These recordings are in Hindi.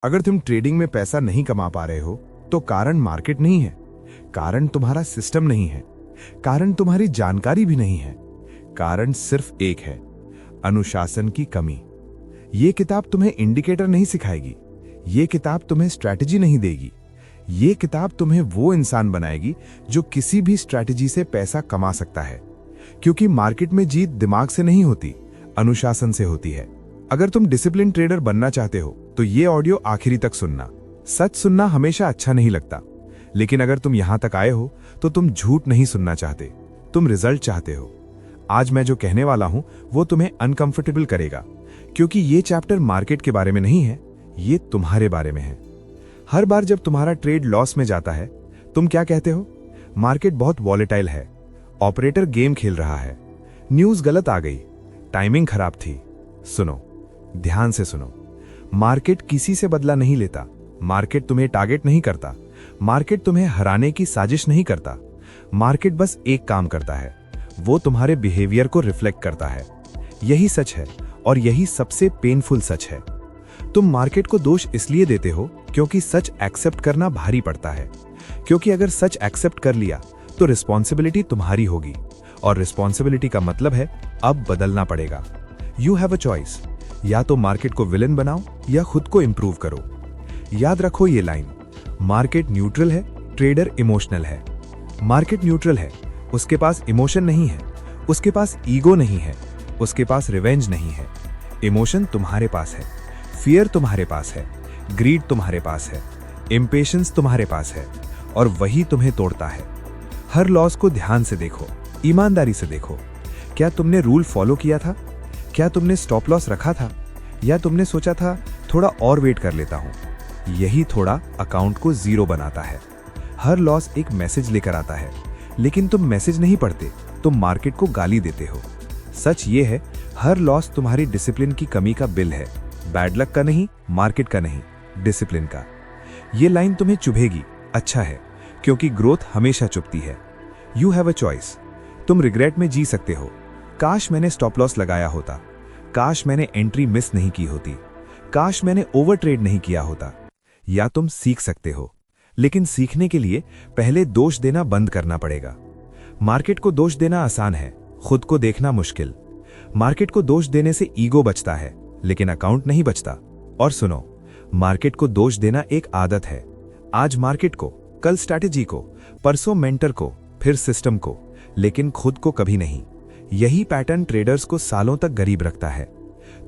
अगर तुम ट्रेडिंग में पैसा नहीं कमा पा रहे हो तो कारण मार्केट नहीं है, कारण तुम्हारा सिस्टम नहीं है, कारण तुम्हारी जानकारी भी नहीं है। कारण सिर्फ एक है, अनुशासन की कमी। ये किताब तुम्हें इंडिकेटर नहीं सिखाएगी, ये किताब तुम्हें स्ट्रैटेजी नहीं देगी, ये किताब तुम्हें वो इंसान बनाएगी जो किसी भी स्ट्रैटेजी से पैसा कमा सकता है। क्योंकि मार्केट में जीत दिमाग से नहीं होती, अनुशासन से होती है। अगर तुम डिसिप्लिन ट्रेडर बनना चाहते हो तो ये ऑडियो आखिरी तक सुनना। सच सुनना हमेशा अच्छा नहीं लगता, लेकिन अगर तुम यहां तक आए हो तो तुम झूठ नहीं सुनना चाहते, तुम रिजल्ट चाहते हो। आज मैं जो कहने वाला हूं वो तुम्हें अनकंफर्टेबल करेगा, क्योंकि ये चैप्टर मार्केट के बारे में नहीं है, ये तुम्हारे बारे में है। हर बार जब तुम्हारा ट्रेड लॉस में जाता है तुम क्या कहते हो? मार्केट बहुत वॉलेटाइल है, ऑपरेटर गेम खेल रहा है, न्यूज गलत आ गई, टाइमिंग खराब थी। सुनो, ध्यान से सुनो। मार्केट किसी से बदला नहीं लेता, मार्केट तुम्हें टारगेट नहीं करता, मार्केट तुम्हें हराने की साजिश नहीं करता। मार्केट बस एक काम करता है, वो तुम्हारे बिहेवियर को रिफ्लेक्ट करता है। यही सच है और यही सबसे पेनफुल सच है। तुम मार्केट को दोष इसलिए देते हो क्योंकि सच एक्सेप्ट करना भारी पड़ता है। क्योंकि अगर सच एक्सेप्ट कर लिया तो रिस्पॉन्सिबिलिटी तुम्हारी होगी, और रिस्पॉन्सिबिलिटी का मतलब है अब बदलना पड़ेगा। यू हैव अ चॉइस, या तो मार्केट को विलन बनाओ या खुद को इंप्रूव करो। याद रखो ये लाइन, मार्केट न्यूट्रल है, ट्रेडर इमोशनल है। मार्केट न्यूट्रल है, उसके पास इमोशन नहीं है, उसके पास ईगो नहीं है, उसके पास रिवेंज नहीं है। इमोशन तुम्हारे पास है, फियर तुम्हारे पास है, ग्रीड तुम्हारे पास है, इम्पेशंस तुम्हारे पास है, और वही तुम्हें तोड़ता है। हर लॉस को ध्यान से देखो, ईमानदारी से देखो। क्या तुमने रूल फॉलो किया था? क्या तुमने स्टॉप लॉस रखा था? या तुमने सोचा था थोड़ा और वेट कर लेता हूं? यही थोड़ा अकाउंट को जीरो बनाता है। हर लॉस एक मैसेज लेकर आता है, लेकिन तुम मैसेज नहीं पढ़ते, तुम मार्केट को गाली देते हो। सच ये है, हर लॉस तुम्हारी डिसिप्लिन की कमी का बिल है। बैड लक का नहीं, मार्केट का नहीं, डिसिप्लिन का। ये लाइन तुम्हें चुभेगी, अच्छा है, क्योंकि ग्रोथ हमेशा चुभती है। यू हैव अ चॉइस, तुम रिग्रेट में जी सकते हो, काश मैंने स्टॉप लॉस लगाया होता, काश मैंने एंट्री मिस नहीं की होती, काश मैंने ओवर ट्रेड नहीं किया होता। या तुम सीख सकते हो, लेकिन सीखने के लिए पहले दोष देना बंद करना पड़ेगा। मार्केट को दोष देना आसान है, खुद को देखना मुश्किल। मार्केट को दोष देने से ईगो बचता है, लेकिन अकाउंट नहीं बचता। और सुनो, मार्केट को दोष देना एक आदत है। आज मार्केट को, कल स्ट्रैटेजी को, परसों मेंटर को, फिर सिस्टम को, लेकिन खुद को कभी नहीं। यही पैटर्न ट्रेडर्स को सालों तक गरीब रखता है।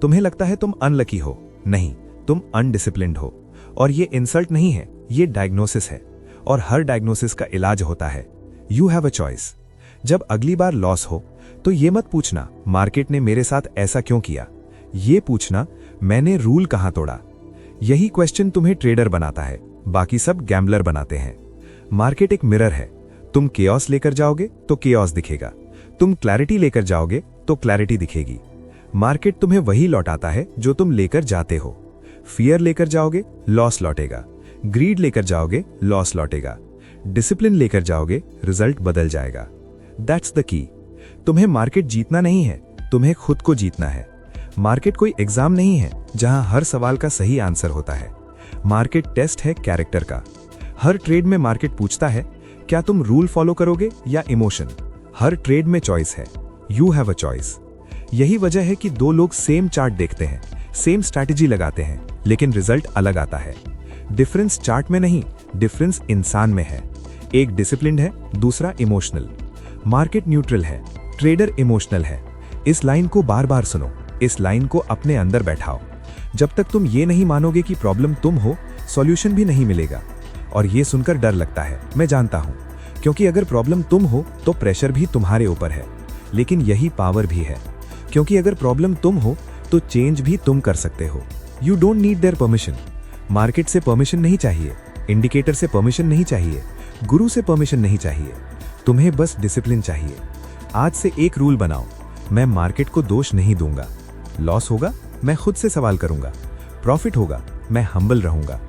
तुम्हें लगता है तुम अनलकी हो, नहीं, तुम अनडिसिप्लिन्ड हो। और ये इंसल्ट नहीं है, ये डायग्नोसिस है, और हर डायग्नोसिस का इलाज होता है। You have a choice. जब अगली बार लॉस हो तो ये मत पूछना मार्केट ने मेरे साथ ऐसा क्यों किया, ये पूछना मैंने रूल कहां तोड़ा। यही क्वेश्चन तुम्हें ट्रेडर बनाता है, बाकी सब गैम्बलर बनाते हैं। मार्केट एक मिरर है, तुम केओस लेकर जाओगे तो केओस दिखेगा, तुम क्लैरिटी लेकर जाओगे तो क्लैरिटी दिखेगी। मार्केट तुम्हें वही लौटाता है जो तुम लेकर जाते हो। फियर लेकर जाओगे, लॉस लौटेगा। ग्रीड लेकर जाओगे, लॉस लौटेगा। डिसिप्लिन लेकर जाओगे, रिजल्ट बदल जाएगा। That's the key. तुम्हें मार्केट जीतना नहीं है, तुम्हें खुद को जीतना है। मार्केट कोई एग्जाम नहीं है जहां हर सवाल का सही आंसर होता है। मार्केट टेस्ट है कैरेक्टर का। हर ट्रेड में मार्केट पूछता है, क्या तुम रूल फॉलो करोगे या इमोशन? हर ट्रेड में चॉइस है। You have a choice. यही वजह है कि दो लोग सेम चार्ट देखते हैं, सेम स्ट्रैटेजी लगाते हैं, लेकिन रिजल्ट अलग आता है। डिफरेंस चार्ट में नहीं, डिफरेंस इंसान में है। एक डिसिप्लिन्ड है, दूसरा इमोशनल। मार्केट न्यूट्रल है, ट्रेडर इमोशनल है। इस लाइन को बार बार सुनो, इस लाइन को अपने अंदर बैठाओ। जब तक तुम ये नहीं मानोगे कि प्रॉब्लम तुम हो, सॉल्यूशन भी नहीं मिलेगा। और ये सुनकर डर लगता है, मैं जानता हूं, क्योंकि अगर प्रॉब्लम तुम हो तो प्रेशर भी तुम्हारे ऊपर है। लेकिन यही पावर भी है, क्योंकि अगर प्रॉब्लम तुम हो तो चेंज भी तुम कर सकते हो। You don't need their permission. Market से परमिशन नहीं चाहिए, इंडिकेटर से परमिशन नहीं चाहिए, गुरु से परमिशन नहीं चाहिए। तुम्हें बस डिसिप्लिन चाहिए। आज से एक रूल बनाओ, मैं मार्केट को दोष नहीं दूंगा। लॉस होगा, मैं खुद से सवाल करूंगा। प्रॉफिट होगा, मैं हम्बल रहूंगा।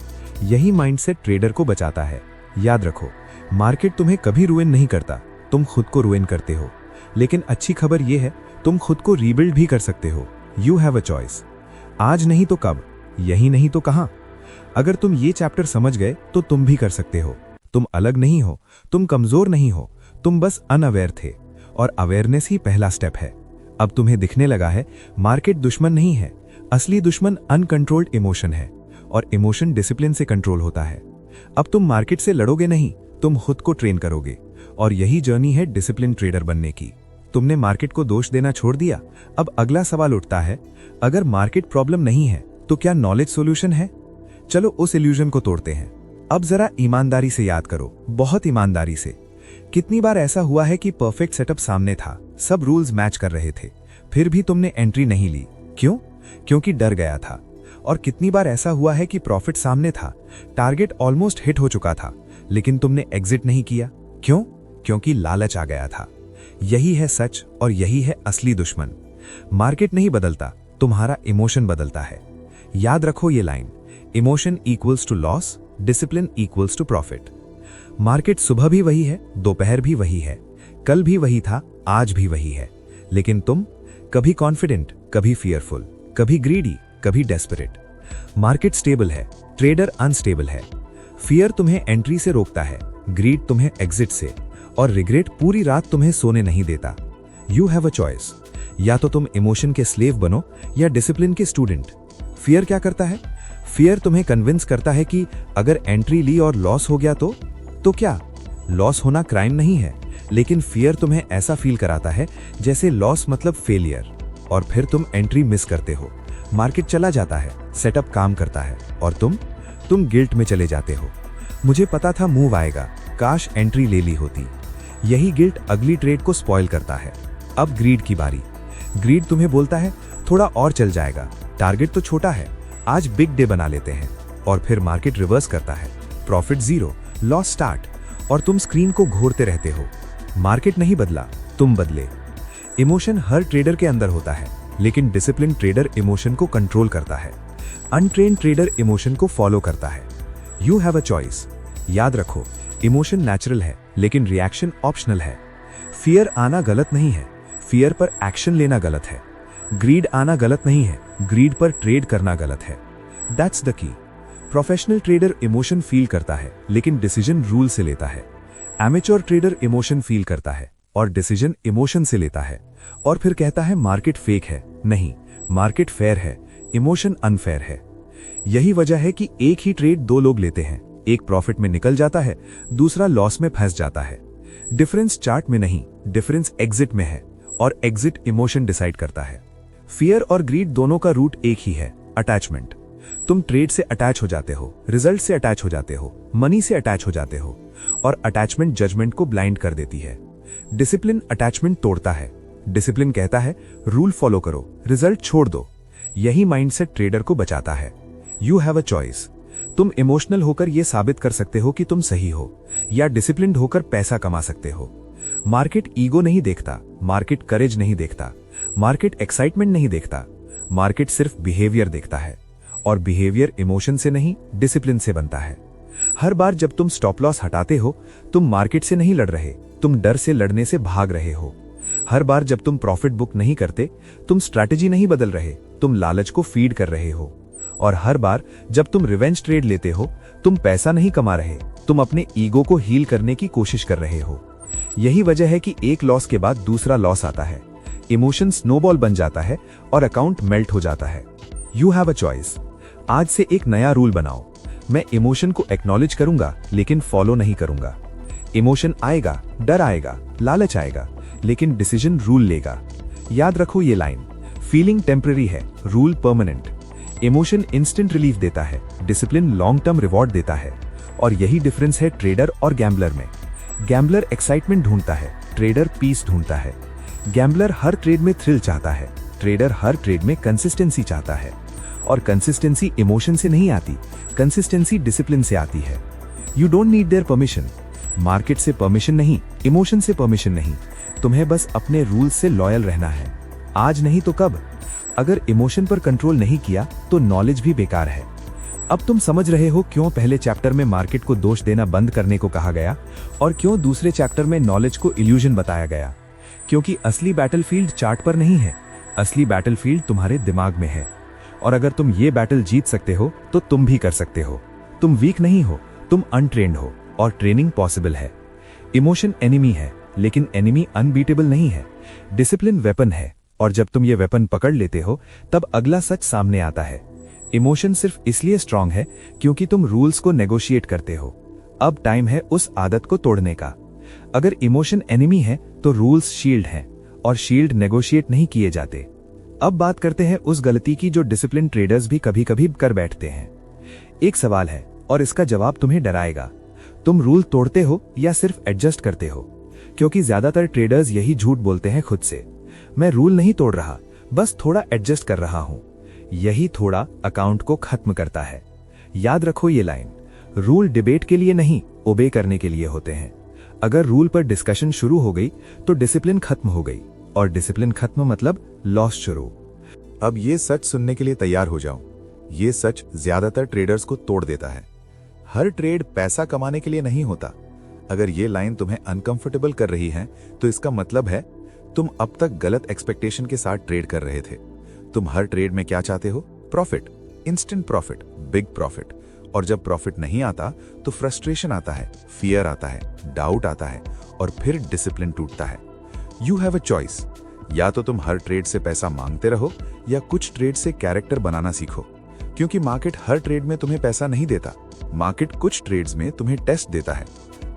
यही माइंडसेट ट्रेडर को बचाता है। याद रखो, मार्केट तुम्हें कभी रुइन नहीं करता, तुम खुद को रुइन करते हो। लेकिन अच्छी खबर यह है, तुम खुद को रीबिल्ड भी कर सकते हो। You have a choice. आज नहीं तो कब, यही नहीं तो कहां। अगर तुम ये चैप्टर समझ गए तो तुम भी कर सकते हो। तुम अलग नहीं हो, तुम कमजोर नहीं हो, तुम बस अनअवेयर थे, और अवेयरनेस ही पहला स्टेप है। अब तुम्हें दिखने लगा है मार्केट दुश्मन नहीं है, असली दुश्मन अनकंट्रोल्ड इमोशन है, और इमोशन डिसिप्लिन से कंट्रोल होता है। अब तुम मार्केट से लड़ोगे नहीं, तुम खुद को ट्रेन करोगे, और यही जर्नी है डिसिप्लिन ट्रेडर बनने की। तुमने मार्केट को दोष देना छोड़ दिया। अब अगला सवाल उठता है, अगर मार्केट प्रॉब्लम नहीं है तो क्या नॉलेज सॉल्यूशन है? चलो उस इल्यूजन को तोड़ते हैं। अब जरा ईमानदारी से याद करो, बहुत ईमानदारी से। कितनी बार ऐसा हुआ है कि परफेक्ट सेटअप सामने था, सब रूल्स मैच कर रहे थे, फिर भी तुमने एंट्री नहीं ली? क्यों? क्योंकि डर गया था। और कितनी बार ऐसा हुआ है कि प्रॉफिट सामने था, टारगेट ऑलमोस्ट हिट हो चुका था, लेकिन तुमने एग्जिट नहीं किया? क्यों? क्योंकि लालच आ गया था। यही है सच, और यही है असली दुश्मन। मार्केट नहीं बदलता, तुम्हारा इमोशन बदलता है। याद रखो ये line, emotion equals to loss, discipline equals to profit. Market सुबह भी वही है, दोपहर भी वही है, कल भी वही था, आज भी वही है, लेकिन तुम कभी कॉन्फिडेंट, कभी फियरफुल, कभी ग्रीडी, कभी डेस्परेट। मार्केट स्टेबल है, ट्रेडर अनस्टेबल है। फियर तुम्हें एंट्री से रोकता है, ग्रीड तुम्हें एग्जिट से, और रिग्रेट पूरी रात तुम्हें सोने नहीं देता। यू हैव अ चॉइस, या तो तुम इमोशन के स्लेव बनो या डिसिप्लिन के स्टूडेंट। फियर क्या करता है? फियर तुम्हें कन्विंस करता है कि अगर एंट्री ली और लॉस हो गया तो क्या? लॉस होना क्राइम नहीं है, लेकिन फियर तुम्हें ऐसा फील कराता है जैसे लॉस मतलब फेलियर, और फिर तुम एंट्री मिस करते हो। मार्केट चला जाता है, सेटअप काम करता है, और तुम गिल्ट में चले जाते हो। मुझे पता था मूव आएगा, काश एंट्री ले ली होती। यही गिल्ट अगली ट्रेड को स्पॉइल करता है। अब ग्रीड की बारी। ग्रीड तुम्हें बोलता है थोड़ा और चल जाएगा, टारगेट तो छोटा है, आज बिग डे बना लेते हैं, और फिर मार्केट रिवर्स करता है, प्रॉफिट 0, लॉस स्टार्ट, और तुम स्क्रीन को घूरते रहते हो। मार्केट नहीं बदला, तुम बदले। इमोशन हर ट्रेडर के अंदर होता है, लेकिन डिसिप्लिन ट्रेडर इमोशन को कंट्रोल करता है। अनट्रेन्ड ट्रेडर इमोशन को फॉलो करता है। You have a choice. याद रखो, इमोशन नेचुरल है, लेकिन रिएक्शन ऑप्शनल है। फियर आना गलत नहीं है, फियर पर एक्शन लेना गलत है। ग्रीड आना गलत नहीं है, ग्रीड पर ट्रेड करना गलत है। That's the key. Professional trader emotion feel करता है, लेकिन डिसीजन रूल से लेता है। एमेच्योर ट्रेडर इमोशन फील करता है और डिसीजन इमोशन से लेता है, और फिर कहता है मार्केट फेक है। नहीं, मार्केट फेयर है, इमोशन अनफेयर है। यही वजह है कि एक ही ट्रेड दो लोग लेते हैं, एक प्रॉफिट में निकल जाता है, दूसरा लॉस में फंस जाता है। डिफरेंस चार्ट में नहीं, डिफरेंस एग्जिट में है, और एग्जिट इमोशन डिसाइड करता है। फियर और ग्रीड दोनों का रूट एक ही है, अटैचमेंट। तुम ट्रेड से अटैच हो जाते हो, रिजल्ट से अटैच हो जाते हो, मनी से अटैच हो जाते हो, और अटैचमेंट जजमेंट को ब्लाइंड कर देती है। डिसिप्लिन अटैचमेंट तोड़ता है। डिसिप्लिन कहता है रूल फॉलो करो, रिजल्ट छोड़ दो। यही माइंडसेट ट्रेडर को बचाता है। You have a choice. तुम इमोशनल होकर यह साबित कर सकते हो कि तुम सही हो, या डिसिप्लिन्ड होकर पैसा कमा सकते हो। मार्केट ईगो नहीं देखता, मार्केट करेज नहीं देखता, मार्केट एक्साइटमेंट नहीं देखता, मार्केट सिर्फ बिहेवियर देखता है, और बिहेवियर इमोशन से नहीं, डिसिप्लिन से बनता है। हर बार जब तुम स्टॉप लॉस हटाते हो, तुम मार्केट से नहीं लड़ रहे, तुम डर से लड़ने से भाग रहे हो। हर बार जब तुम प्रॉफिट बुक नहीं करते, तुम स्ट्रैटेजी नहीं बदल रहे, तुम लालच को फीड कर रहे हो। और हर बार जब तुम रिवेंज ट्रेड लेते हो, तुम पैसा नहीं कमा रहे, तुम अपने ईगो को हील करने की कोशिश कर रहे हो। यही वजह है कि एक लॉस के बाद दूसरा लॉस आता है, इमोशन स्नोबॉल बन जाता है, और अकाउंट मेल्ट हो जाता है। You have a choice. आज से एक नया रूल बनाओ, मैं इमोशन को एक्नॉलेज करूंगा, लेकिन फॉलो नहीं करूंगा। इमोशन आएगा, डर आएगा, लालच आएगा, लेकिन डिसीजन रूल लेगा। याद रखो ये लाइन, फीलिंग टेम्पररी है, rule permanent. Emotion instant relief देता है, डिसिप्लिन लॉन्ग टर्म रिवॉर्ड देता है, और यही डिफरेंस है ट्रेडर और गैम्बलर में। गैम्बलर एक्साइटमेंट ढूंढता है, ट्रेडर पीस ढूंढता है। गैम्बलर हर ट्रेड में थ्रिल चाहता है, ट्रेडर हर ट्रेड में कंसिस्टेंसी चाहता है, और कंसिस्टेंसी इमोशन से नहीं आती, कंसिस्टेंसी डिसिप्लिन से आती है। You don't need their permission, market से परमिशन नहीं, इमोशन से परमिशन नहीं, तुम्हें बस अपने रूल्स से लॉयल रहना है। आज नहीं तो कब? अगर इमोशन पर कंट्रोल नहीं किया तो नॉलेज भी बेकार है। अब तुम समझ रहे हो क्यों पहले चैप्टर में मार्केट को दोष देना बंद करने को कहा गया, और क्यों दूसरे चैप्टर में नॉलेज को इल्यूजन बताया गया। क्योंकि असली बैटलफील्ड चार्ट पर नहीं है, असली बैटलफील्ड तुम्हारे दिमाग में है। और अगर तुम ये बैटल जीत सकते हो तो तुम भी कर सकते हो। तुम वीक नहीं हो, तुम अनट्रेन्ड हो और ट्रेनिंग पॉसिबल है। इमोशन एनिमी है, लेकिन एनिमी अनबीटेबल नहीं है। डिसिप्लिन वेपन है, और जब तुम ये वेपन पकड़ लेते हो तब अगला सच सामने आता है। इमोशन सिर्फ इसलिए स्ट्रांग है क्योंकि तुम रूल्स को नेगोशिएट करते हो। अब टाइम है उस आदत को तोड़ने का। अगर इमोशन एनिमी है तो रूल्स शील्ड हैं, और शील्ड नेगोशिएट नहीं किए जाते। अब बात करते हैं उस गलती की जो डिसिप्लिन ट्रेडर्स भी कभी कभी कर बैठते हैं। एक सवाल है और इसका जवाब तुम्हें डराएगा। तुम रूल तोड़ते हो या सिर्फ एडजस्ट करते हो? क्योंकि ज्यादातर ट्रेडर्स यही झूठ बोलते हैं खुद से। मैं रूल नहीं तोड़ रहा, बस थोड़ा एडजस्ट कर रहा हूं। यही थोड़ा अकाउंट को खत्म करता है। याद रखो ये लाइन, रूल डिबेट के लिए नहीं, ओबे करने के लिए होते हैं। अगर रूल पर डिस्कशन शुरू हो गई तो डिसिप्लिन खत्म हो गई, और डिसिप्लिन खत्म मतलब लॉस शुरू। अब ये सच सुनने के लिए तैयार हो जाओ। ये सच ज्यादातर ट्रेडर्स को तोड़ देता है। हर ट्रेड पैसा कमाने के लिए नहीं होता। अगर ये लाइन तुम्हें अनकंफर्टेबल कर रही है तो इसका मतलब है तुम अब तक गलत एक्सपेक्टेशन के साथ ट्रेड कर रहे थे। तुम हर ट्रेड में क्या चाहते हो? Profit, instant profit, big profit. और जब प्रॉफिट नहीं आता तो फ्रस्ट्रेशन आता है, फियर आता है, डाउट आता है, और फिर डिसिप्लिन टूटता है। You have a choice. या तो तुम हर ट्रेड से पैसा मांगते रहो या कुछ ट्रेड से कैरेक्टर बनाना सीखो। क्योंकि मार्केट हर ट्रेड में तुम्हें पैसा नहीं देता। मार्केट कुछ ट्रेड्स में तुम्हें टेस्ट देता है।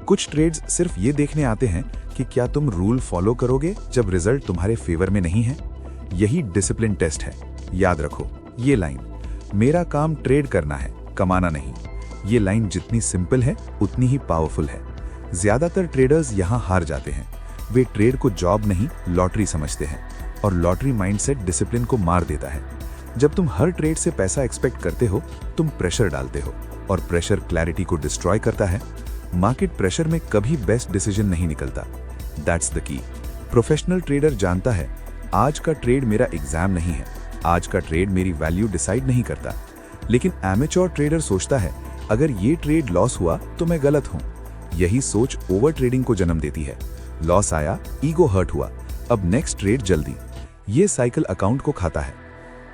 कुछ ट्रेड्स सिर्फ ये देखने आते हैं कि क्या तुम रूल फॉलो करोगे जब रिजल्ट तुम्हारे फेवर में नहीं है। यही डिसिप्लिन टेस्ट है। याद रखो ये लाइन, मेरा काम ट्रेड करना है, कमाना नहीं। ये लाइन जितनी सिंपल है उतनी ही पावरफुल है। ज्यादातर ट्रेडर्स यहां हार जाते हैं। वे ट्रेड को जॉब नहीं, लॉटरी समझते हैं, और लॉटरी माइंडसेट डिसिप्लिन को मार देता है। जब तुम हर ट्रेड से पैसा एक्सपेक्ट करते हो, तुम प्रेशर डालते हो, और प्रेशर क्लैरिटी को डिस्ट्रॉय करता है। मार्केट प्रेशर में कभी बेस्ट डिसीजन नहीं निकलता। That's the key. Professional trader जानता है, आज का ट्रेड मेरा एग्जाम नहीं है, आज का ट्रेड मेरी वैल्यू डिसाइड नहीं करता। लेकिन एमेच्योर ट्रेडर सोचता है, अगर ये ट्रेड लॉस हुआ तो मैं गलत हूं। यही सोच ओवर ट्रेडिंग को जन्म देती है। लॉस आया, ईगो हर्ट हुआ, अब नेक्स्ट ट्रेड जल्दी। ये साइकिल अकाउंट को खाता है।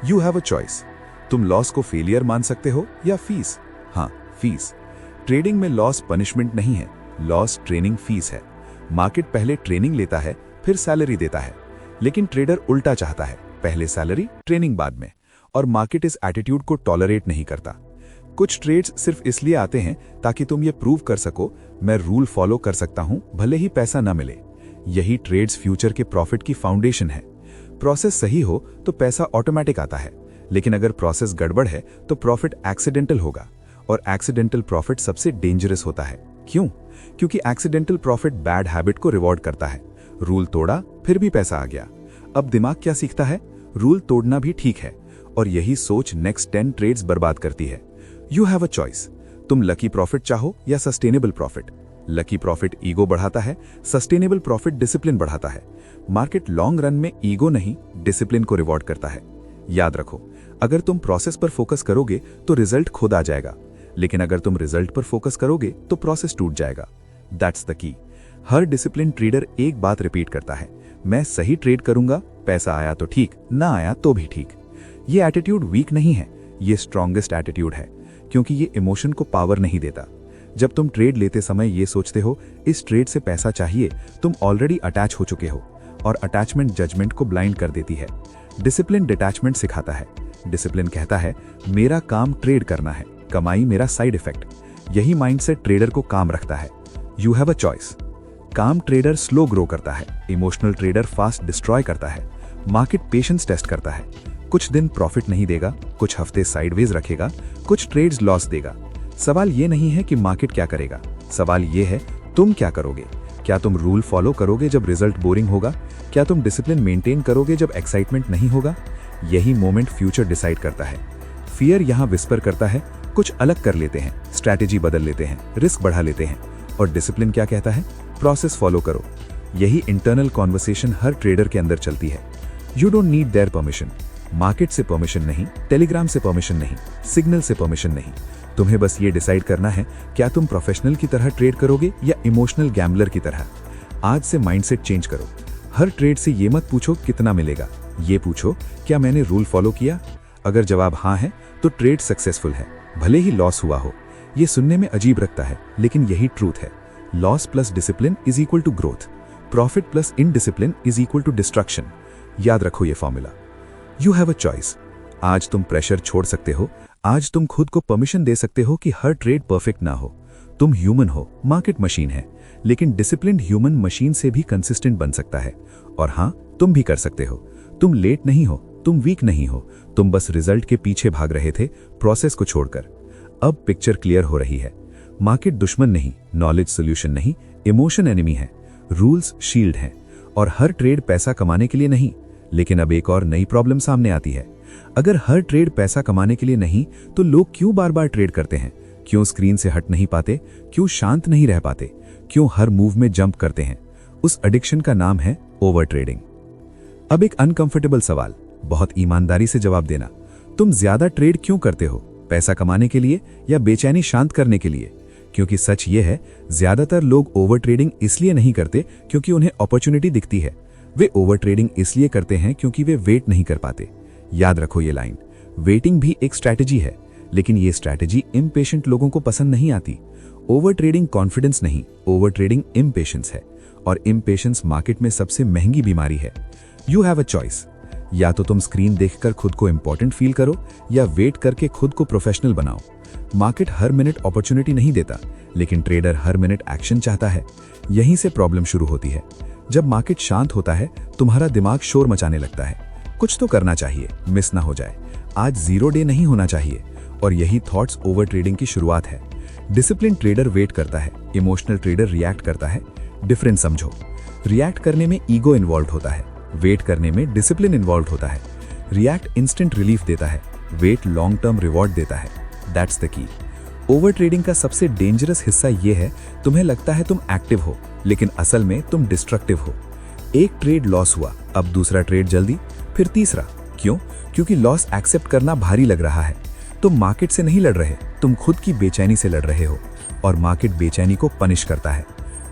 You have a choice. तुम लॉस को फेलियर मान सकते हो या फीस। हाँ, फीस। ट्रेडिंग में लॉस पनिशमेंट नहीं है, लॉस ट्रेनिंग फीस है। मार्केट पहले ट्रेनिंग लेता है, फिर सैलरी देता है। लेकिन ट्रेडर उल्टा चाहता है, पहले सैलरी, ट्रेनिंग बाद में। और मार्केट इस एटीट्यूड को टॉलरेट नहीं करता। कुछ ट्रेड्स सिर्फ इसलिए आते हैं ताकि तुम ये प्रूव कर सको, मैं रूल फॉलो कर सकता हूं भले ही पैसा न मिले। यही ट्रेड्स फ्यूचर के प्रॉफिट की फाउंडेशन है। प्रोसेस सही हो तो पैसा ऑटोमेटिक आता है, लेकिन अगर प्रोसेस गड़बड़ है तो प्रॉफिट एक्सीडेंटल होगा। और एक्सीडेंटल प्रॉफिट सबसे डेंजरस होता है। क्यों? क्योंकि एक्सीडेंटल प्रॉफिट बैड हैबिट को रिवॉर्ड करता है। रूल तोड़ा, फिर भी पैसा आ गया। अब दिमाग क्या सीखता है? रूल तोड़ना भी ठीक है। और यही सोच नेक्स्ट 10 ट्रेड्स बर्बाद करती है। You have a choice. तुम लकी प्रॉफिट चाहो या sustainable profit. Lucky profit ego बढ़ाता है, सस्टेनेबल प्रॉफिट डिसिप्लिन बढ़ाता है। मार्केट लॉन्ग रन में ईगो नहीं, डिसिप्लिन को रिवॉर्ड करता है। याद रखो, अगर तुम प्रोसेस पर फोकस करोगे तो रिजल्ट खुद आ जाएगा, लेकिन अगर तुम रिजल्ट पर फोकस करोगे तो प्रोसेस टूट जाएगा। That's the key. Her discipline trader एक बात रिपीट करता है, मैं सही ट्रेड करूंगा, पैसा आया तो ठीक, ना आया तो भी ठीक। ये एटीट्यूड वीक नहीं है, ये स्ट्रॉन्गेस्ट एटीट्यूड है, क्योंकि ये इमोशन को पावर नहीं देता। जब तुम ट्रेड लेते समय ये सोचते हो इस ट्रेड से पैसा चाहिए, तुम ऑलरेडी अटैच हो चुके हो, और अटैचमेंट जजमेंट को ब्लाइंड कर देती है। डिसिप्लिन डिटैचमेंट सिखाता है। डिसिप्लिन कहता है, मेरा काम ट्रेड करना है, कमाई मेरा साइड इफेक्ट। यही माइंडसेट ट्रेडर को काम रखता है। You have a choice. काम ट्रेडर स्लो ग्रो करता है, इमोशनल ट्रेडर फास्ट डिस्ट्रॉय करता है। मार्केट पेशेंस टेस्ट करता है। कुछ दिन प्रॉफिट नहीं देगा, कुछ हफ्ते साइडवेज रखेगा, कुछ ट्रेड्स लॉस देगा। सवाल ये नहीं है कि मार्केट क्या करेगा, सवाल ये है तुम क्या करोगे। क्या तुम रूल फॉलो करोगे जब रिजल्ट बोरिंग होगा? क्या तुम डिसिप्लिन मेंटेन करोगे जब एक्साइटमेंट नहीं होगा? यही मोमेंट फ्यूचर डिसाइड करता है। फियर यहाँ विस्पर करता है, कुछ अलग कर लेते हैं, स्ट्रैटेजी बदल लेते हैं, रिस्क बढ़ा लेते हैं। और डिसिप्लिन क्या कहता है? प्रोसेस फॉलो करो। यही इंटरनल कॉन्वर्सेशन हर ट्रेडर के अंदर चलती है। You don't need their permission. Market से परमिशन नहीं, टेलीग्राम से परमिशन नहीं, सिग्नल से परमिशन नहीं। तुम्हें बस ये डिसाइड करना है, क्या तुम प्रोफेशनल की तरह ट्रेड करोगे या इमोशनल गैम्बलर की तरह। आज से माइंडसेट चेंज करो। हर ट्रेड से ये मत पूछो कितना मिलेगा, ये पूछो क्या मैंने रूल फॉलो किया। अगर जवाब हाँ है तो ट्रेड सक्सेसफुल है, भले ही लॉस हुआ हो। ये सुनने में अजीब लगता है, लेकिन यही ट्रूथ है। Loss plus discipline is equal to growth, profit plus indiscipline is equal to destruction. याद रखो ये formula. You have a choice. आज तुम प्रेशर छोड़ सकते हो, आज तुम खुद को परमिशन दे सकते हो कि हर ट्रेड परफेक्ट ना हो। तुम ह्यूमन हो, मार्केट मशीन है, लेकिन डिसिप्लिन्ड ह्यूमन मशीन से भी कंसिस्टेंट बन सकता है। और हाँ, तुम भी कर सकते हो। तुम लेट नहीं हो, तुम वीक नहीं हो, तुम बस रिजल्ट के पीछे भाग रहे थे, प्रोसेस को छोड़कर। अब पिक्चर क्लियर हो रही है। मार्केट दुश्मन नहीं, नॉलेज सोल्यूशन नहीं, इमोशन एनिमी है, रूल्स शील्ड हैं। और हर ट्रेड पैसा कमाने के लिए नहीं। लेकिन अब एक और नई प्रॉब्लम सामने आती है। अगर हर ट्रेड पैसा कमाने के लिए नहीं, तो लोग क्यों बार बार ट्रेड करते हैं? क्यों स्क्रीन से हट नहीं पाते? क्यों शांत नहीं रह पाते? क्यों हर मूव में जंप करते हैं? उस एडिक्शन का नाम है ओवर ट्रेडिंग। अब एक अनकंफर्टेबल सवाल, बहुत ईमानदारी से जवाब देना। तुम ज्यादा ट्रेड क्यों करते हो? पैसा कमाने के लिए या बेचैनी शांत करने के लिए? क्योंकि सच ये है, ज्यादातर लोग ओवर ट्रेडिंग इसलिए नहीं करते क्योंकि उन्हें अपॉर्चुनिटी दिखती है। वे ओवर ट्रेडिंग इसलिए करते हैं क्योंकि वे वेट नहीं कर पाते। याद रखो ये लाइन, वेटिंग भी एक स्ट्रैटेजी है, लेकिन ये स्ट्रैटेजी इम्पेशेंट लोगों को पसंद नहीं आती। ओवर ट्रेडिंग कॉन्फिडेंस नहीं, ओवर ट्रेडिंग इम्पेशेंस है, और इम्पेशेंस मार्केट में सबसे महंगी बीमारी है। You have a choice. या तो तुम स्क्रीन देखकर खुद को इंपॉर्टेंट फील करो, या वेट करके खुद को प्रोफेशनल बनाओ। मार्केट हर मिनट अपॉर्चुनिटी नहीं देता, लेकिन ट्रेडर हर मिनट एक्शन चाहता है। यहीं से प्रॉब्लम शुरू होती है। जब मार्केट शांत होता है, तुम्हारा दिमाग शोर मचाने लगता है। कुछ तो करना चाहिए, मिस ना हो जाए, आज जीरो डे नहीं होना चाहिए। और यही थॉट्स ओवर ट्रेडिंग की शुरुआत है। डिसिप्लिन ट्रेडर वेट करता है, इमोशनल ट्रेडर रिएक्ट करता है। डिफरेंस समझो, रिएक्ट करने में ईगो इन्वॉल्व होता है, वेट करने में डिसिप्लिन इन्वॉल्व होता है। रिएक्ट इंस्टेंट रिलीफ देता है, वेट लॉन्ग टर्म रिवॉर्ड देता है। That's the key. Over trading का सबसे डेंजरस हिस्सा यह है, तुम्हें लगता है तुम एक्टिव हो, लेकिन असल में तुम डिस्ट्रक्टिव हो। एक ट्रेड लॉस हुआ, अब दूसरा ट्रेड जल्दी, फिर तीसरा। क्यों? क्योंकि लॉस एक्सेप्ट करना भारी लग रहा है। तुम मार्केट से नहीं लड़ रहे, तुम खुद की बेचैनी से लड़ रहे हो, और मार्केट बेचैनी को पनिश करता है।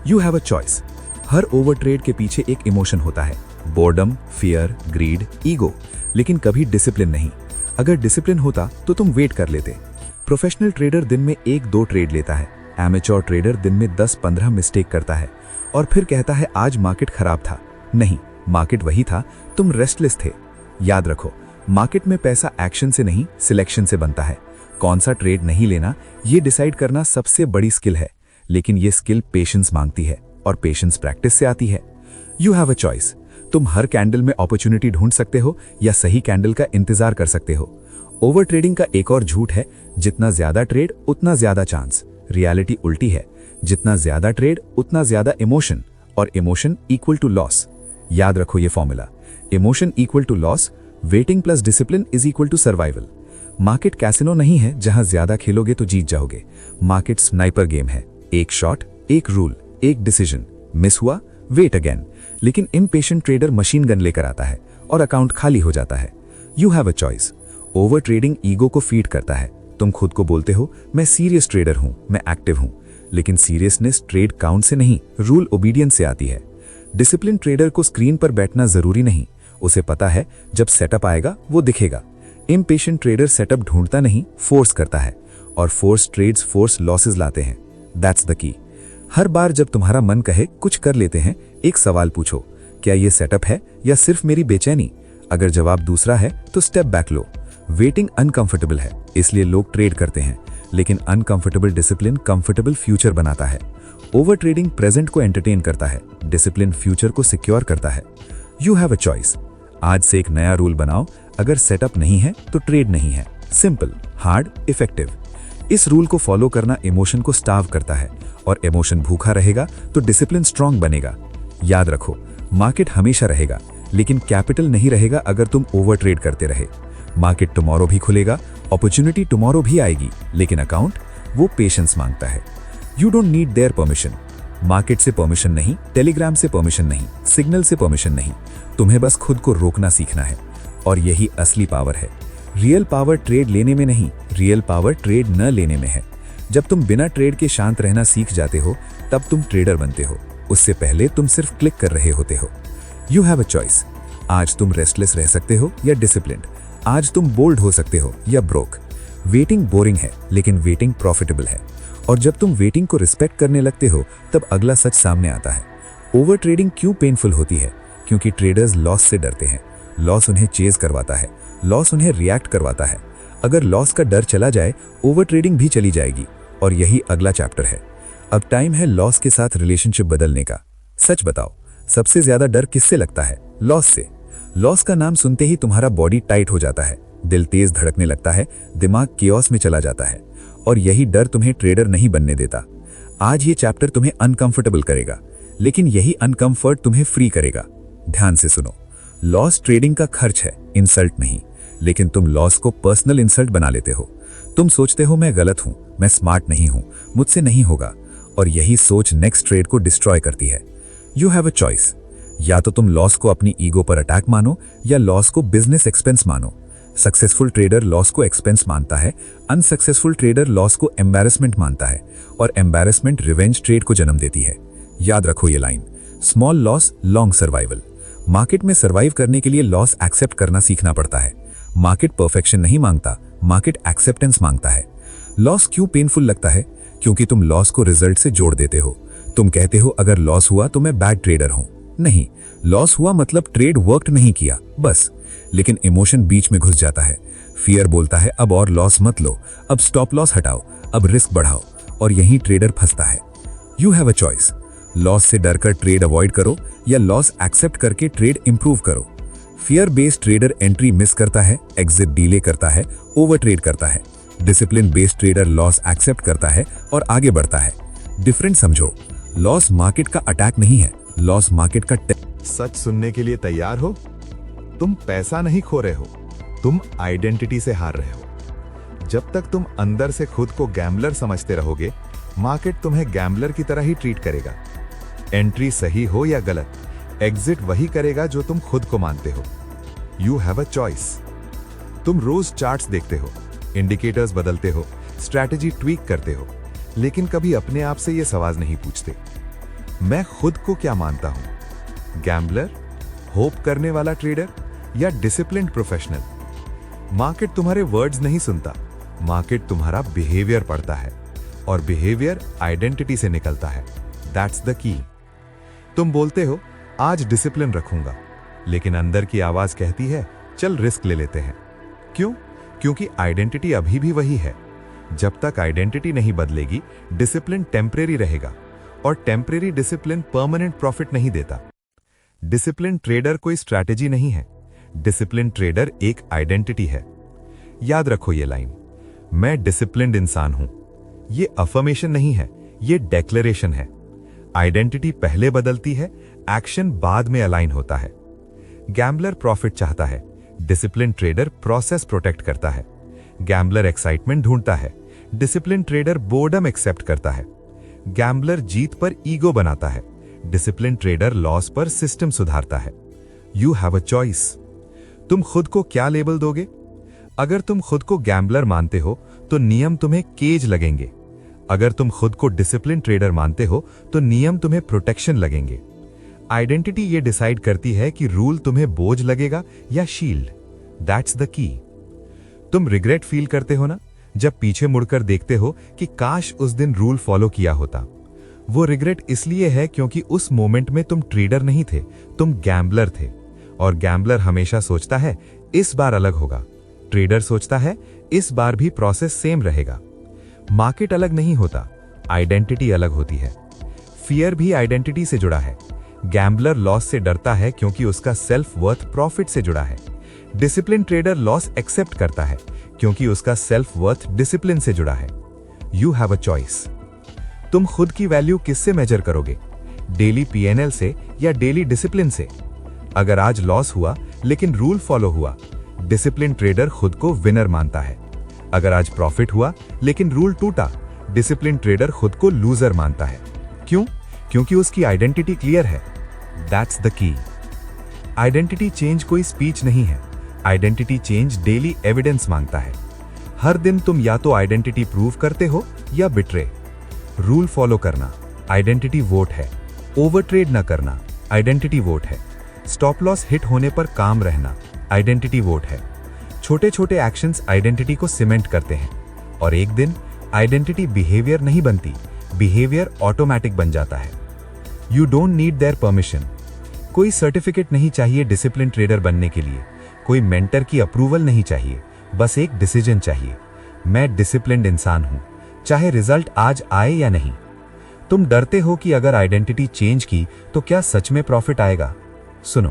You have a choice. Her over trade के पीछे एक इमोशन होता है, बोर्डम, फियर, ग्रीड, ईगो, लेकिन कभी डिसिप्लिन नहीं। अगर डिसिप्लिन होता तो तुम वेट कर लेते। प्रोफेशनल ट्रेडर दिन में 1-2 ट्रेड लेता है, एमेच्योर ट्रेडर दिन में 10-15 मिस्टेक करता है, और फिर कहता है आज मार्केट खराब था। नहीं, मार्केट वही था, तुम रेस्टलेस थे। याद रखो, मार्केट में पैसा एक्शन से नहीं, सिलेक्शन से बनता है। कौन सा ट्रेड नहीं लेना, ये डिसाइड करना सबसे बड़ी स्किल है, लेकिन ये स्किल पेशेंस मांगती है, और पेशेंस प्रैक्टिस से आती है। You have a choice. तुम हर कैंडल में अपॉर्चुनिटी ढूंढ सकते हो, या सही कैंडल का इंतजार कर सकते हो। ओवर ट्रेडिंग का एक और झूठ है, जितना ज्यादा ट्रेड उतना ज्यादा चांस। रियलिटी उल्टी है, जितना ज्यादा ट्रेड उतना ज्यादा इमोशन, और इमोशन इक्वल टू लॉस। याद रखो ये formula, emotion equal to loss, waiting plus discipline is equal to survival. Market casino नहीं है जहां ज्यादा खेलोगे तो जीत जाओगे। मार्केट स्नाइपर गेम है, एक शॉट, एक रूल, एक डिसीजन। मिस हुआ, वेट अगेन। लेकिन इम्पेशेंट ट्रेडर मशीन गन लेकर आता है, और अकाउंट खाली हो जाता है। You have a choice. Over trading ego को फीड करता है। तुम खुद को बोलते हो मैं सीरियस ट्रेडर हूं, मैं एक्टिव हूं, लेकिन सीरियसनेस ट्रेड काउंट से नहीं, रूल ओबीडियंस से आती है। डिसिप्लिन ट्रेडर को स्क्रीन पर बैठना जरूरी नहीं, उसे पता है जब सेटअप आएगा वो दिखेगा। इम्पेशेंट ट्रेडर सेटअप ढूंढता नहीं, फोर्स करता है, और फोर्स ट्रेड्स फोर्स लॉसेस लाते हैं। That's the key. हर बार जब तुम्हारा मन कहे कुछ कर लेते हैं, एक सवाल पूछो, क्या ये सेटअप है या सिर्फ मेरी बेचैनी? अगर जवाब दूसरा है तो स्टेप बैक लो। वेटिंग अनकंफर्टेबल है, इसलिए लोग ट्रेड करते हैं, लेकिन अनकंफर्टेबल डिसिप्लिन कंफर्टेबल फ्यूचर बनाता है। ओवर ट्रेडिंग प्रेजेंट को एंटरटेन करता है, डिसिप्लिन फ्यूचर को सिक्योर करता है। You have a choice. आज से एक नया रूल बनाओ, अगर सेटअप नहीं है तो ट्रेड नहीं है। Simple, hard, effective. इस रूल को फॉलो करना इमोशन को स्टार्व करता है, और इमोशन भूखा रहेगा तो डिसिप्लिन स्ट्रांग बनेगा। याद रखो, मार्केट हमेशा रहेगा, लेकिन कैपिटल नहीं रहेगा अगर तुम ओवर ट्रेड करते रहे। मार्केट टुमारो भी खुलेगा, अपॉर्चुनिटी टुमारो भी आएगी, लेकिन अकाउंट वो पेशेंस मांगता है। You don't need their permission. Market से परमिशन नहीं, टेलीग्राम से परमिशन नहीं, सिग्नल से परमिशन नहीं, तुम्हें बस खुद को रोकना सीखना है। और यही असली पावर है। रियल पावर ट्रेड लेने में नहीं, रियल पावर ट्रेड न लेने में है। जब तुम बिना ट्रेड के शांत रहना सीख जाते हो, तब तुम ट्रेडर बनते हो। उससे पहले तुम सिर्फ क्लिक कर रहे होते हो। You have a choice. आज तुम रेस्टलेस रह सकते हो या डिसिप्लिन्ड। आज तुम बोल्ड हो सकते हो या ब्रोक। वेटिंग बोरिंग है, लेकिन वेटिंग प्रॉफिटेबल है। और जब तुम वेटिंग को रिस्पेक्ट करने लगते हो, तब अगला सच सामने आता है। ओवर ट्रेडिंग क्यों पेनफुल होती है? क्योंकि ट्रेडर्स लॉस से डरते हैं। लॉस उन्हें चेज करवाता है, लॉस उन्हें रिएक्ट करवाता है। अगर लॉस का डर चला जाए, ओवर ट्रेडिंग भी चली जाएगी। और यही अगला चैप्टर है। अब टाइम है लॉस के साथ रिलेशनशिप बदलने का। सच बताओ, सबसे ज्यादा डर किससे लगता है? लॉस से। लॉस का नाम सुनते ही तुम्हारा बॉडी टाइट हो जाता है, दिल तेज धड़कने लगता है, दिमाग कियोस में चला जाता है। और यही डर तुम्हें ट्रेडर नहीं बनने देता। आज ये चैप्टर तुम्हें अनकंफर्टेबल करेगा, लेकिन यही अनकंफर्ट तुम्हें फ्री करेगा। ध्यान से सुनो, लॉस ट्रेडिंग का खर्च है, इंसल्ट नहीं। लेकिन तुम लॉस को पर्सनल इंसल्ट बना लेते हो। तुम सोचते हो मैं गलत हूं, मैं स्मार्ट नहीं हूं, मुझसे नहीं होगा। और यही सोच नेक्स्ट ट्रेड को डिस्ट्रॉय करती है। You have a choice. या तो तुम लॉस को अपनी ईगो पर अटैक मानो, या लॉस को बिजनेस एक्सपेंस मानो। सक्सेसफुल ट्रेडर लॉस को एक्सपेंस मानता है, अनसक्सेसफुल ट्रेडर लॉस को एम्बैरेसमेंट मानता है। और एम्बैरेसमेंट रिवेंज ट्रेड को जन्म देती है। याद रखो ये line, small loss long survival. Market में सर्वाइव करने के लिए लॉस एक्सेप्ट करना सीखना पड़ता है। मार्केट परफेक्शन नहीं मांगता, मार्केट एक्सेप्टेंस मांगता है। लॉस क्यों पेनफुल लगता है? क्योंकि तुम लॉस को रिजल्ट से जोड़ देते हो। तुम कहते हो अगर लॉस हुआ तो मैं बैड ट्रेडर हूं। नहीं, लॉस हुआ मतलब ट्रेड वर्क नहीं किया, बस। लेकिन इमोशन बीच में घुस जाता है। फियर बोलता है अब और लॉस मत लो, अब स्टॉप लॉस हटाओ, अब रिस्क बढ़ाओ। और यही ट्रेडर फंसता है। You have a choice. Loss से डरकर ट्रेड अवॉइड करो, या लॉस एक्सेप्ट करके ट्रेड इंप्रूव करो। Fear based trader entry miss करता है, एग्जिट डिले करता है, ओवर ट्रेड करता है। Discipline based trader loss accept करता है और आगे बढ़ता है। डिफरेंट समझो, लॉस मार्केट का अटैक नहीं है, लॉस मार्केट का सच सुनने के लिए तैयार हो? तुम पैसा नहीं खो रहे हो, तुम आइडेंटिटी से हार रहे हो। जब तक तुम अंदर से खुद को गैम्बलर समझते रहोगे, मार्केट तुम्हें गैम्बलर की तरह ही ट्रीट करेगा। एंट्री सही हो या गलत, एग्जिट वही करेगा जो तुम खुद को मानते हो। You have a choice. तुम रोज चार्ट्स देखते हो, इंडिकेटर्स बदलते हो, स्ट्रैटेजी ट्वीक करते हो, लेकिन कभी अपने आप से यह सवाल नहीं पूछते, मैं खुद को क्या मानता हूं? गैम्बलर, होप करने वाला ट्रेडर, या डिसिप्लिन्ड प्रोफेशनल? मार्केट तुम्हारे वर्ड्स नहीं सुनता, मार्केट तुम्हारा बिहेवियर पढ़ता है। और बिहेवियर आइडेंटिटी से निकलता है। That's the key. तुम बोलते हो आज डिसिप्लिन रखूंगा, लेकिन अंदर की आवाज कहती है चल रिस्क ले लेते हैं। क्यों? क्योंकि आइडेंटिटी अभी भी वही है। जब तक आइडेंटिटी नहीं बदलेगी, डिसिप्लिन टेम्परेरी रहेगा। और टेम्परेरी डिसिप्लिन परमानेंट प्रॉफिट नहीं देता। डिसिप्लिन ट्रेडर कोई स्ट्रैटेजी नहीं है, डिसिप्लिन ट्रेडर एक आइडेंटिटी है। याद रखो ये लाइन, मैं डिसिप्लिन्ड इंसान हूं। ये अफर्मेशन नहीं है, ये डेक्लेरेशन है। आइडेंटिटी पहले बदलती है, एक्शन बाद में अलाइन होता है। गैम्बलर प्रॉफिट चाहता है, डिसिप्लिन ट्रेडर प्रोसेस प्रोटेक्ट करता है। गैम्बलर एक्साइटमेंट ढूंढता है, डिसिप्लिन ट्रेडर बोर्डम एक्सेप्ट करता है। गैम्बलर जीत पर ईगो बनाता है, डिसिप्लिन ट्रेडर लॉस पर सिस्टम सुधारता है। You have a choice. तुम खुद को क्या लेबल दोगे? अगर तुम खुद को गैम्बलर मानते हो तो नियम तुम्हें केज लगेंगे। अगर तुम खुद को डिसिप्लिन ट्रेडर मानते हो तो नियम तुम्हें प्रोटेक्शन लगेंगे। आइडेंटिटी ये डिसाइड करती है कि रूल तुम्हें बोझ लगेगा या शील्ड। That's the key. तुम रिग्रेट फील करते हो ना, जब पीछे मुड़कर देखते हो कि काश उस दिन रूल फॉलो किया होता। वो रिग्रेट इसलिए है क्योंकि उस मोमेंट में तुम ट्रेडर नहीं थे, तुम गैम्बलर थे। और गैम्बलर हमेशा सोचता है इस बार अलग होगा। ट्रेडर सोचता है इस बार भी प्रोसेस सेम रहेगा। मार्केट अलग नहीं होता, आइडेंटिटी अलग होती है। फियर भी आइडेंटिटी से जुड़ा है। गैम्बलर लॉस से डरता है क्योंकि उसका सेल्फ वर्थ प्रॉफिट से जुड़ा है। डिसिप्लिन ट्रेडर लॉस एक्सेप्ट करता है क्योंकि उसका सेल्फ वर्थ डिसिप्लिन से जुड़ा है। You have a choice. तुम खुद की वैल्यू किससे मेजर करोगे? डेली पीएनएल से या डेली डिसिप्लिन से? अगर आज लॉस हुआ लेकिन रूल फॉलो हुआ, डिसिप्लिन ट्रेडर खुद को विनर मानता है। अगर आज प्रॉफिट हुआ लेकिन रूल टूटा, डिसिप्लिन ट्रेडर खुद को लूजर मानता है। क्यों? क्योंकि उसकी आइडेंटिटी क्लियर है। That's the key. Identity change कोई स्पीच नहीं है, आइडेंटिटी चेंज डेली एविडेंस मांगता है। हर दिन तुम या तो आइडेंटिटी प्रूव करते हो या बिट्रे। रूल फॉलो करना आइडेंटिटी वोट है, ओवर ट्रेड न करना आइडेंटिटी वोट है, स्टॉप लॉस हिट होने पर काम रहना आइडेंटिटी वोट है, छोटे छोटे एक्शंस आइडेंटिटी को सीमेंट करते हैं और एक दिन आइडेंटिटी बिहेवियर नहीं बनती, बिहेवियर ऑटोमेटिक बन जाता है। You don't need their permission. कोई सर्टिफिकेट नहीं चाहिए डिसिप्लिन ट्रेडर बनने के लिए, कोई मेंटर की अप्रूवल नहीं चाहिए, बस एक डिसीजन चाहिए। मैं डिसिप्लिन्ड इंसान हूं, चाहे रिजल्ट आज आए या नहीं। तुम डरते हो कि अगर आइडेंटिटी चेंज की तो क्या सच में प्रॉफिट आएगा? सुनो,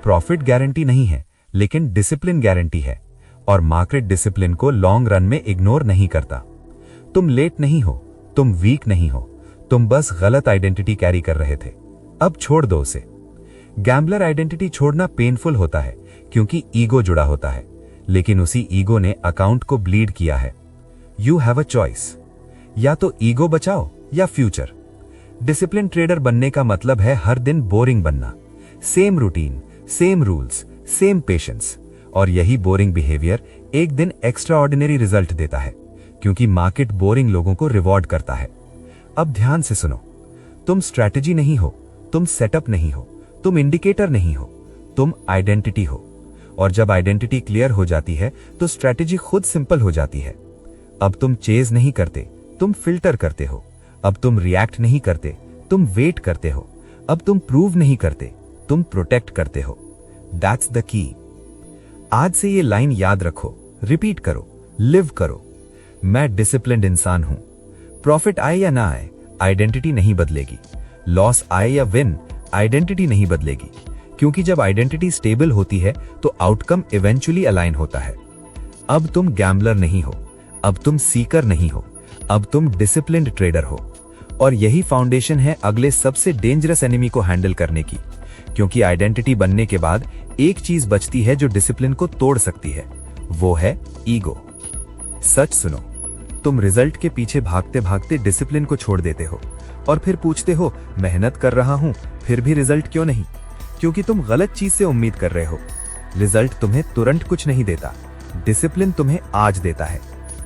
प्रॉफिट गारंटी नहीं है, लेकिन डिसिप्लिन गारंटी है, और मार्केट डिसिप्लिन को लॉन्ग रन में इग्नोर नहीं करता। तुम लेट नहीं हो, तुम वीक नहीं हो, तुम बस गलत आइडेंटिटी कैरी कर रहे थे। अब छोड़ दो उसे। गैम्बलर आइडेंटिटी छोड़ना पेनफुल होता है क्योंकि ईगो जुड़ा होता है, लेकिन उसी ईगो ने अकाउंट को ब्लीड किया है। यू हैव अ चॉइस, या तो ईगो बचाओ या फ्यूचर। डिसिप्लिन ट्रेडर बनने का मतलब है हर दिन बोरिंग बनना, same routine, same rules, same patience, और यही बोरिंग बिहेवियर एक दिन एक्स्ट्रा ऑर्डिनरी रिजल्ट देता है, क्योंकि मार्केट बोरिंग लोगों को रिवॉर्ड करता है। अब ध्यान से सुनो, तुम स्ट्रैटेजी नहीं हो, तुम सेटअप नहीं हो, तुम इंडिकेटर नहीं हो, तुम आइडेंटिटी हो। और जब आइडेंटिटी क्लियर हो जाती है तो स्ट्रैटेजी खुद सिंपल हो जाती है। अब तुम चेज नहीं करते, तुम फिल्टर करते हो। अब तुम रिएक्ट नहीं करते, तुम वेट करते हो। अब तुम प्रूव नहीं करते, तुम प्रोटेक्ट करते हो। That's the key. आज से ये लाइन याद रखो, रिपीट करो, लिव करो। मैं डिसिप्लिन्ड इंसान हूं। प्रॉफिट आए या ना आए, आइडेंटिटी नहीं बदलेगी। लॉस आए या विन, आइडेंटिटी नहीं बदलेगी, क्योंकि जब आइडेंटिटी स्टेबल होती है तो आउटकम इवेंचुअली अलाइन होता है। अब तुम गैम्बलर नहीं हो, अब तुम सीकर नहीं हो, अब तुम डिसिप्लिन्ड ट्रेडर हो। और यही फाउंडेशन है अगले सबसे डेंजरस एनिमी को हैंडल करने की, क्योंकि आइडेंटिटी बनने के बाद एक चीज बचती है जो डिसिप्लिन को तोड़ सकती है, वो है ईगो। सच सुनो, तुम रिजल्ट के पीछे भागते भागते डिसिप्लिन को छोड़ देते हो और फिर पूछते हो मेहनत कर रहा हूं फिर भी रिजल्ट क्यों नहीं? क्योंकि तुम गलत चीज से उम्मीद कर रहे हो। रिजल्ट तुम्हें तुरंत कुछ नहीं देता, डिसिप्लिन तुम्हें आज देता है।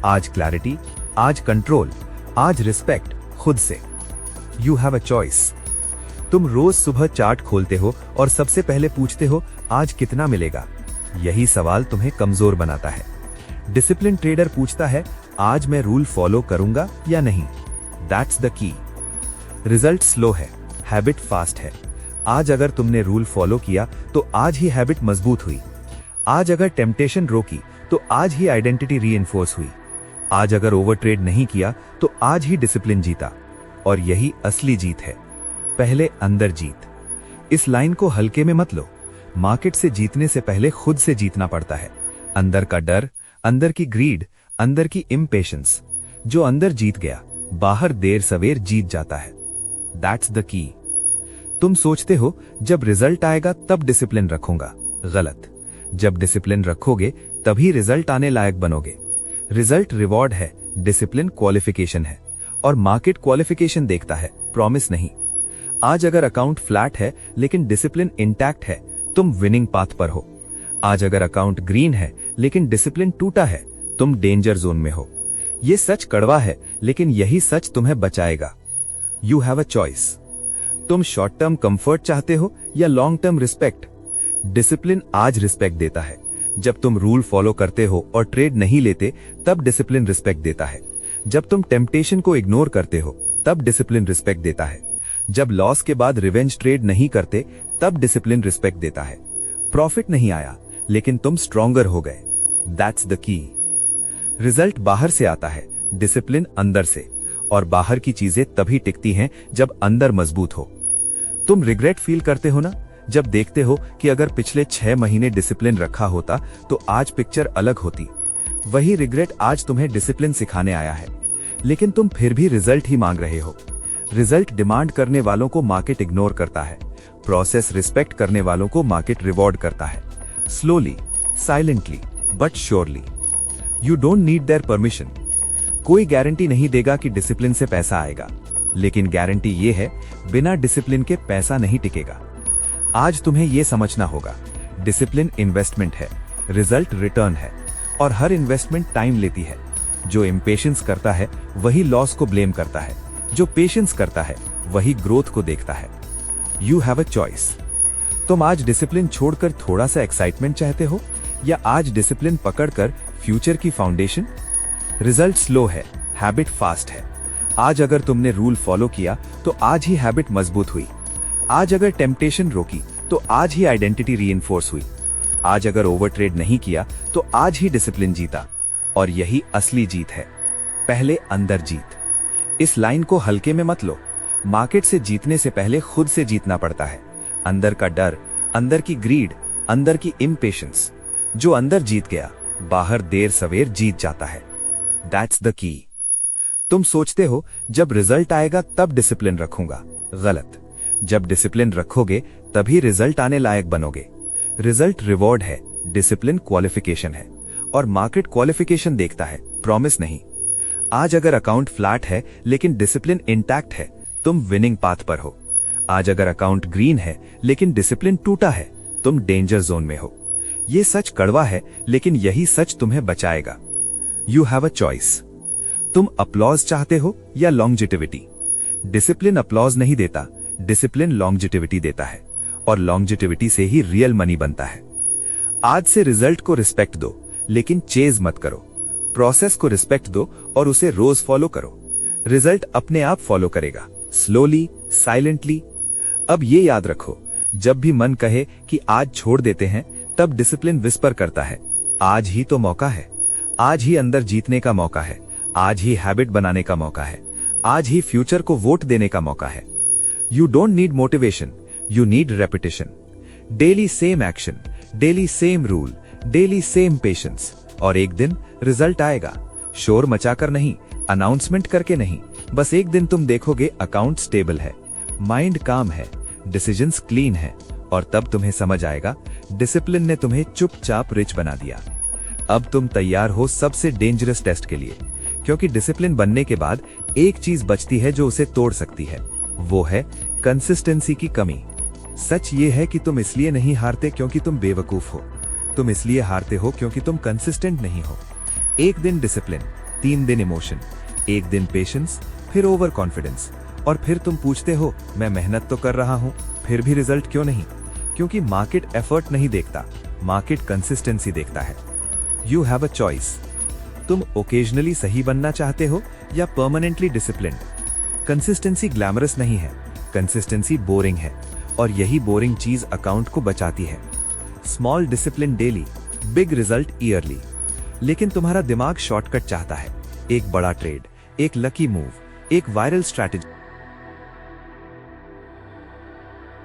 आज क्लैरिटी, आज कंट्रोल, आज रिस्पेक्ट खुद से। You have a choice. तुम रोज सुबह चार्ट खोलते हो और सबसे पहले पूछते हो आज कितना मिलेगा। यही सवाल तुम्हें कमजोर बनाता है। डिसिप्लिन ट्रेडर पूछता है आज मैं रूल फॉलो करूंगा या नहीं। That's the key. Result slow है, हैबिट फास्ट है। आज अगर तुमने रूल फॉलो किया तो आज ही हैबिट मजबूत हुई। आज अगर टेम्पटेशन रोकी तो आज ही आइडेंटिटी रीइंफोर्स हुई। आज अगर ओवरट्रेड नहीं किया तो आज ही डिसिप्लिन जीता। और यही असली जीत है, पहले अंदर जीत। इस लाइन को हल्के में मत लो। मार्केट से जीतने से पहले खुद से जीतना पड़ता है। अंदर का डर, अंदर की ग्रीड, अंदर की इम्पेशंस। जो अंदर जीत गया, बाहर देर सवेर जीत जाता है। That's the key. तुम सोचते हो जब रिजल्ट आएगा तब डिसिप्लिन रखूंगा। गलत। जब डिसिप्लिन रखोगे तभी रिजल्ट आने लायक बनोगे। रिजल्ट रिवॉर्ड है, डिसिप्लिन क्वालिफिकेशन है। और मार्केट क्वालिफिकेशन देखता है, प्रॉमिस नहीं। आज अगर अकाउंट फ्लैट है लेकिन डिसिप्लिन इंटैक्ट है, तुम विनिंग पाथ पर हो। आज अगर अकाउंट ग्रीन है लेकिन डिसिप्लिन टूटा है, तुम डेंजर जोन में हो। यह सच कड़वा है, लेकिन यही सच तुम्हें बचाएगा। You have a choice. तुम शॉर्ट टर्म कंफर्ट चाहते हो या लॉन्ग टर्म रिस्पेक्ट? डिसिप्लिन आज रिस्पेक्ट देता है। जब तुम रूल फॉलो करते हो और ट्रेड नहीं लेते, तब डिसिप्लिन रिस्पेक्ट देता है। जब तुम टेम्पटेशन को इग्नोर करते हो, तब डिसिप्लिन रिस्पेक्ट देता है। जब लॉस के बाद रिवेंज ट्रेड नहीं करते, तब डिसिप्लिन रिस्पेक्ट देता है। प्रॉफिट नहीं आया, लेकिन तुम स्ट्रॉन्गर हो गए। That's the key. रिजल्ट बाहर से आता है, डिसिप्लिन अंदर से। और बाहर की चीजें तभी टिकती हैं जब अंदर मजबूत हो। तुम रिग्रेट फील करते हो ना, जब देखते हो कि अगर पिछले 6 महीने डिसिप्लिन रखा होता तो आज पिक्चर अलग होती। वही रिग्रेट आज तुम्हें डिसिप्लिन सिखाने आया है, लेकिन तुम फिर भी रिजल्ट ही मांग रहे हो। रिजल्ट डिमांड करने वालों को मार्केट इग्नोर करता है। प्रोसेस रिस्पेक्ट करने वालों को मार्केट रिवॉर्ड करता है। Slowly, silently, but surely. You don't need their permission. कोई गारंटी नहीं देगा कि डिसिप्लिन से पैसा आएगा, लेकिन गारंटी ये है बिना डिसिप्लिन के पैसा नहीं टिकेगा। आज तुम्हें यह समझना होगा, डिसिप्लिन इन्वेस्टमेंट है, रिजल्ट रिटर्न है, और हर इन्वेस्टमेंट टाइम लेती है। जो इम्पेशंस करता है वही लॉस को ब्लेम करता है, जो पेशेंस करता है वही ग्रोथ को देखता है। You have a choice. तुम आज डिसिप्लिन छोड़कर थोड़ा सा एक्साइटमेंट चाहते हो या आज डिसिप्लिन पकड़कर फ्यूचर की फाउंडेशन? रिजल्ट स्लो है, हैबिट फास्ट है। आज अगर तुमने रूल फॉलो किया तो आज ही हैबिट मजबूत हुई। आज अगर टेम्पटेशन रोकी तो आज ही आइडेंटिटी रीइंफोर्स हुई। आज अगर ओवरट्रेड नहीं किया तो आज ही डिसिप्लिन जीता। और यही असली जीत है, पहले अंदर जीत। इस लाइन को हल्के में मत लो। मार्केट से जीतने से पहले खुद से जीतना पड़ता है। अंदर का डर, अंदर की ग्रीड, अंदर की इम्पेशंस। जो अंदर जीत गया, बाहर देर सवेर जीत जाता है। That's the key. तुम सोचते हो जब रिजल्ट आएगा तब डिसिप्लिन रखूंगा। गलत। जब डिसिप्लिन रखोगे तभी रिजल्ट आने लायक बनोगे। रिजल्ट रिवॉर्ड है, डिसिप्लिन क्वालिफिकेशन है। और मार्केट क्वालिफिकेशन देखता है, प्रॉमिस नहीं। आज अगर अकाउंट फ्लैट है लेकिन डिसिप्लिन इंटैक्ट है, तुम विनिंग पाथ पर हो। आज अगर अकाउंट ग्रीन है लेकिन डिसिप्लिन टूटा है, तुम डेंजर जोन में हो। यह सच कड़वा है लेकिन यही सच तुम्हें बचाएगा। You have a choice. तुम अपलॉज चाहते हो या लॉन्जिटिविटी? डिसिप्लिन अपलॉज नहीं देता, डिसिप्लिन लॉन्जिटिविटी देता है। और लॉन्जिटिविटी से ही रियल मनी बनता है। आज से रिजल्ट को रिस्पेक्ट दो, लेकिन चेज मत करो। प्रोसेस को रिस्पेक्ट दो और उसे रोज फॉलो करो। रिजल्ट अपने आप फॉलो करेगा, स्लोली, साइलेंटली। अब ये याद रखो, जब भी मन कहे कि आज छोड़ देते हैं, तब डिसिप्लिन विस्पर करता है, आज ही तो मौका है। आज ही अंदर जीतने का मौका है। आज ही हैबिट बनाने का मौका है। आज ही फ्यूचर को वोट देने का मौका है। You don't need motivation, you need repetition. Daily same action, daily same rule, daily same patience. और एक दिन रिजल्ट आएगा। शोर मचाकर नहीं, अनाउंसमेंट करके नहीं, बस एक दिन तुम देखोगे अकाउंट स्टेबल है, माइंड काम है, डिसीजंस क्लीन है। और तब तुम्हें समझ आएगा डिसिप्लिन ने तुम्हें चुपचाप रिच बना दिया। अब तुम तैयार हो सबसे डेंजरस टेस्ट के लिए, क्योंकि डिसिप्लिन बनने के बाद एक चीज बचती है जो उसे तोड़ सकती है, वो है कंसिस्टेंसी की कमी। सच ये है कि तुम इसलिए नहीं हारते क्योंकि तुम बेवकूफ हो, तुम इसलिए हारते हो क्योंकि तुम कंसिस्टेंट नहीं हो। एक दिन डिसिप्लिन, 3 दिन इमोशन, एक दिन पेशेंस, फिर ओवर कॉन्फिडेंस। और फिर तुम पूछते हो मैं मेहनत तो कर रहा हूं, फिर भी रिजल्ट क्यों नहीं? क्योंकि मार्केट एफर्ट नहीं देखता, मार्केट कंसिस्टेंसी देखता है। You have a choice. तुम ओकेजनली सही बनना चाहते हो या परमानेंटली डिसिप्लिन्ड? कंसिस्टेंसी ग्लैमरस नहीं है, कंसिस्टेंसी बोरिंग है। और यही बोरिंग चीज अकाउंट को बचाती है। Small discipline daily, big result yearly. लेकिन तुम्हारा दिमाग शॉर्टकट चाहता है, एक बड़ा ट्रेड, एक लकी मूव, एक वायरल स्ट्रैटेजी।